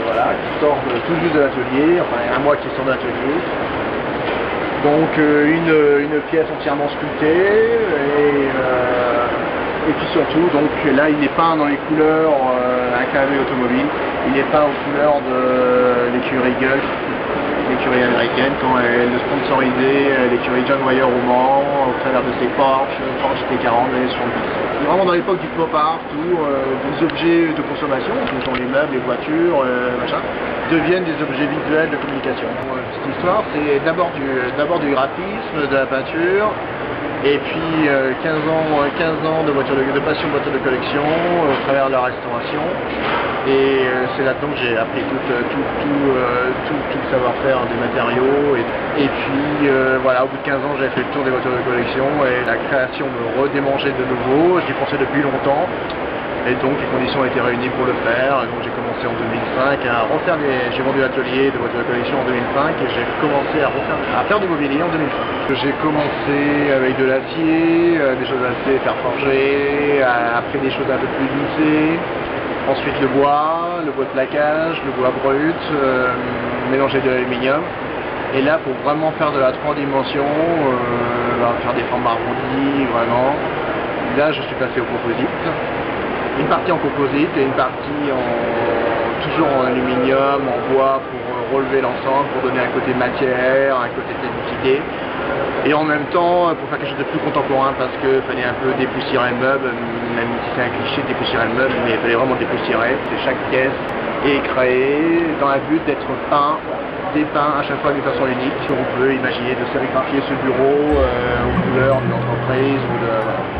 voilà, qui sort tout juste de l'atelier, enfin un mois qui sort de l'atelier. Donc une pièce entièrement sculptée et puis surtout, donc là il est peint dans les couleurs incarnées automobile, il est peint aux couleurs de l'écurie Gulf, l'écurie américaine, quand elle sponsorisait l'écurie John Wyer au Mans, au travers de ses Porsche GT40 dans les 70. Vraiment dans l'époque du pop art, où des objets de consommation, ce sont les meubles, les voitures, machin, deviennent des objets visuels de communication. Cette histoire, c'est d'abord du graphisme, de la peinture, et puis 15 ans de passion de voitures de collection au travers de la restauration. Et c'est là-dedans que j'ai appris tout le savoir-faire des matériaux. Et puis voilà, au bout de 15 ans, j'avais fait le tour des voitures de collection et la création me redémangeait de nouveau. J'y pensais depuis longtemps. Et donc les conditions étaient réunies pour le faire. Donc j'ai commencé en 2005 à refaire j'ai vendu l'atelier de voitures de collection en 2005 et j'ai commencé à faire du mobilier en 2005. J'ai commencé avec de l'acier, des choses assez faire forger, après des choses un peu plus lissées. Ensuite le bois de plaquage, le bois brut, mélangé de l'aluminium. Et là pour vraiment faire de la 3 dimensions, faire des formes arrondies, vraiment. Là je suis passé au composite. Une partie en composite et une partie toujours en aluminium, en bois pour relever l'ensemble, pour donner un côté matière, un côté technicité. Et en même temps, pour faire quelque chose de plus contemporain, parce qu'il fallait un peu dépoussiérer le meuble, même si c'est un cliché de dépoussiérer le meuble, mais il fallait vraiment dépoussiérer. Chaque pièce est créée dans le but d'être dépeint à chaque fois d'une façon unique. On peut imaginer de sérigraphier ce bureau aux couleurs d'une entreprise ou de... Voilà.